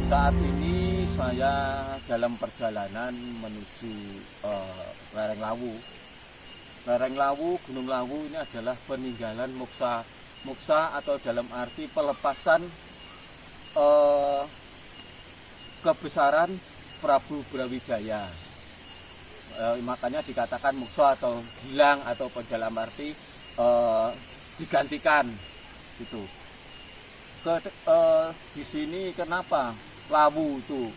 Saat ini saya dalam perjalanan menuju lereng Lawu. Lereng Lawu, Gunung Lawu ini adalah peninggalan moksa atau dalam arti pelepasan kebesaran Prabu Brawijaya. Makanya dikatakan moksa atau hilang atau dalam arti digantikan gitu. Di sini kenapa Lawu itu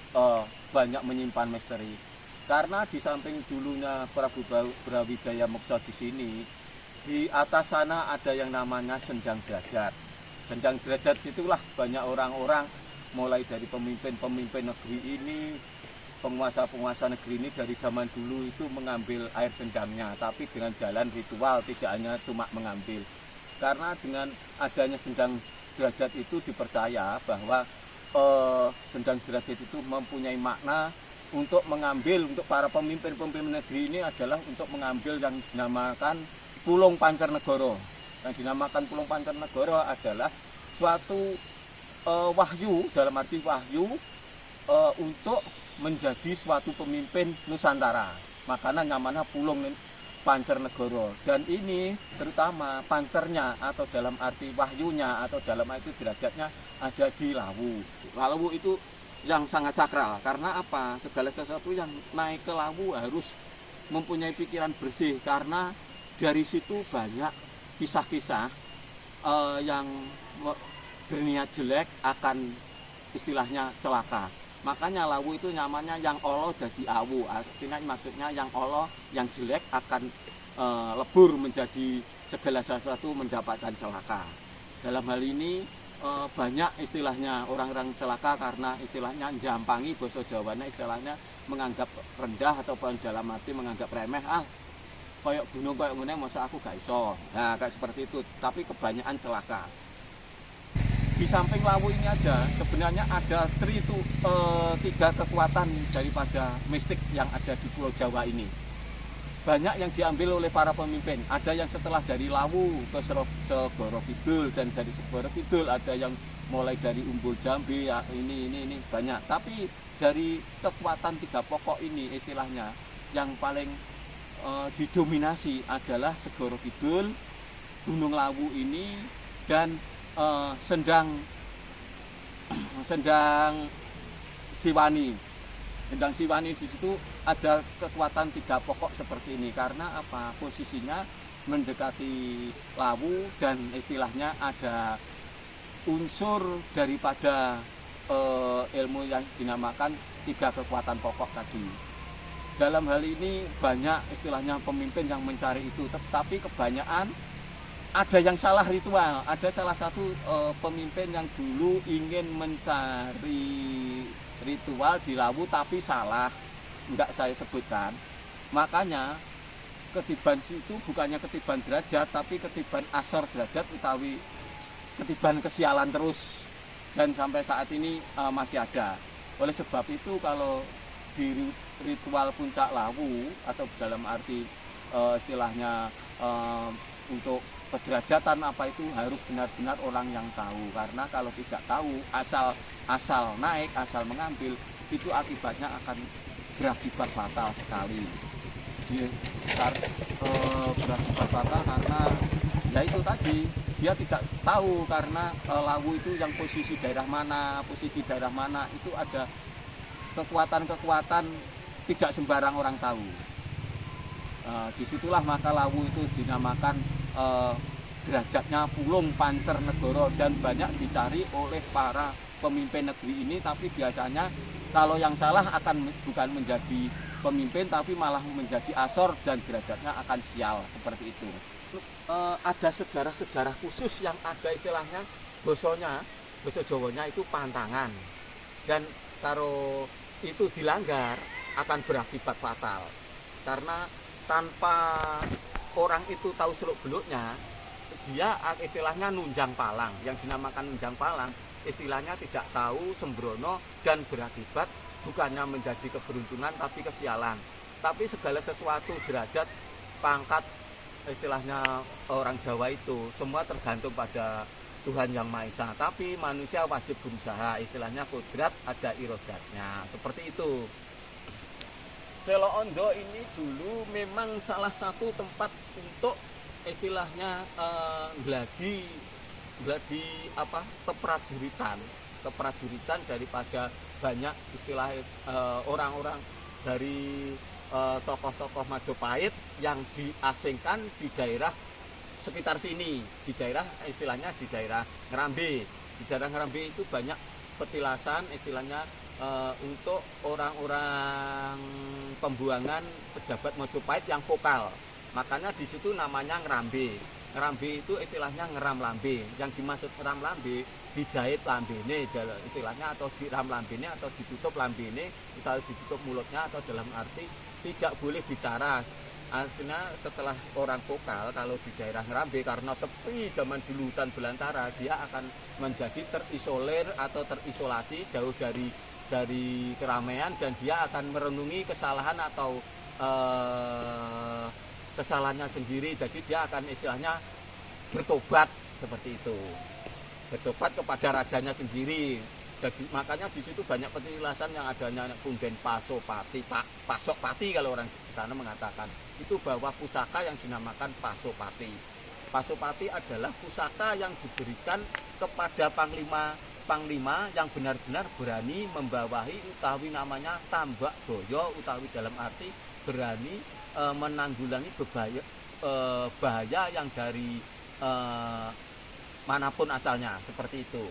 banyak menyimpan misteri? Karena di samping dulunya Prabu Brawijaya Moksa di sini, di atas sana ada yang namanya Sendang Derajat. Sendang Derajat itulah banyak orang-orang, mulai dari pemimpin-pemimpin negeri ini, penguasa-penguasa negeri ini dari zaman dulu itu mengambil air sendangnya, tapi dengan jalan ritual, tidak hanya cuma mengambil. Karena dengan adanya Sendang Derajat itu dipercaya bahwa Sendang Derajat itu mempunyai makna untuk mengambil, untuk para pemimpin-pemimpin negeri ini adalah untuk mengambil yang dinamakan Pulung Pancarnegara. Yang dinamakan Pulung Pancarnegara adalah suatu wahyu, dalam arti wahyu untuk menjadi suatu pemimpin Nusantara. Makanya namanya Pulung Pancarnegara. Dan ini terutama pancernya atau dalam arti wahyunya atau dalam arti derajatnya ada di Lawu. Lawu itu yang sangat sakral, karena apa? Segala sesuatu yang naik ke Lawu harus mempunyai pikiran bersih, karena dari situ banyak kisah-kisah yang berniat jelek akan istilahnya celaka. Makanya Lawu itu namanya yang Allah jadi awu, artinya maksudnya yang Allah yang jelek akan lebur menjadi segala sesuatu mendapatkan celaka. Dalam hal ini banyak istilahnya orang-orang celaka karena istilahnya jampangi, basa Jawane istilahnya menganggap rendah ataupun dalam arti menganggap remeh, koyok gunung koyok ngene masa aku gak iso. Nah, kayak seperti itu, tapi kebanyakan celaka. Di samping Lawu ini aja sebenarnya ada tiga kekuatan daripada mistik yang ada di Pulau Jawa ini. Banyak yang diambil oleh para pemimpin. Ada yang setelah dari Lawu ke Segoro Kidul, dan dari Segoro Kidul ada yang mulai dari Umbul Jambi, ini banyak. Tapi dari kekuatan tiga pokok ini istilahnya yang paling didominasi adalah Segoro Kidul, Gunung Lawu ini, dan Sendang Siwani. Sendang Siwani di situ ada kekuatan tiga pokok seperti ini. Karena apa? Posisinya mendekati Lawu dan istilahnya ada unsur daripada ilmu yang dinamakan tiga kekuatan pokok tadi. Dalam hal ini banyak istilahnya pemimpin yang mencari itu, tetapi kebanyakan ada yang salah ritual. Ada salah satu pemimpin yang dulu ingin mencari ritual di Lawu tapi salah, enggak saya sebutkan. Makanya ketiban itu bukannya ketiban derajat, tapi ketiban asor derajat utawi ketiban kesialan terus, dan sampai saat ini masih ada. Oleh sebab itu kalau di ritual puncak Lawu atau dalam arti istilahnya untuk pederajatan apa itu harus benar-benar orang yang tahu. Karena kalau tidak tahu asal naik, asal mengambil, itu akibatnya akan berakibat fatal sekali. Berakibat fatal karena ya itu tadi, dia tidak tahu. Karena Lawu itu yang posisi daerah mana itu ada kekuatan-kekuatan tidak sembarang orang tahu. Disitulah maka Lawu itu dinamakan derajatnya Pulung Pancarnegara, dan banyak dicari oleh para pemimpin negeri ini, tapi biasanya kalau yang salah akan bukan menjadi pemimpin tapi malah menjadi asor dan derajatnya akan sial, seperti itu. Ada sejarah-sejarah khusus yang ada istilahnya basa Jawanya itu pantangan, dan kalau itu dilanggar akan berakibat fatal, karena tanpa orang itu tahu seluk beluknya, dia istilahnya nunjang palang. Yang dinamakan nunjang palang istilahnya tidak tahu sembrono dan berakibat bukannya menjadi keberuntungan tapi kesialan. Tapi segala sesuatu, derajat, pangkat, istilahnya orang Jawa itu semua tergantung pada Tuhan Yang Maha Esa. Tapi manusia wajib berusaha, istilahnya kodrat ada irodatnya, seperti itu. Selo Ondo ini dulu memang salah satu tempat untuk istilahnya gladi keprajuritan daripada banyak istilah orang-orang dari tokoh-tokoh Majapahit yang diasingkan di daerah sekitar sini, di daerah istilahnya di daerah Ngerambe. Di daerah Ngerambe itu banyak petilasan istilahnya untuk orang-orang pembuangan pejabat Majapahit yang vokal. Makanya di situ namanya Ngerambe. Ngerambe itu istilahnya ngeram lambe. Yang dimaksud ngeram lambe, dijahit lambene istilahnya, atau diram lambene, atau ditutup lambene, atau ditutup mulutnya, atau dalam arti tidak boleh bicara. Artinya setelah orang vokal, kalau di daerah Ngerambe karena sepi zaman dulu hutan belantara, dia akan menjadi terisolir atau terisolasi jauh dari keramaian, dan dia akan merenungi kesalahan atau kesalahannya sendiri. Jadi dia akan istilahnya bertobat, seperti itu, bertobat kepada rajanya sendiri. Jadi makanya di situ banyak petilasan yang adanya Punden Pasopati, Pasopati kalau orang di sana mengatakan itu, bahwa pusaka yang dinamakan Pasopati. Pasopati adalah pusaka yang diberikan kepada panglima yang benar-benar berani membawahi, utawi namanya tambak boyo, utawi dalam arti berani menanggulangi bahaya yang dari manapun asalnya, seperti itu.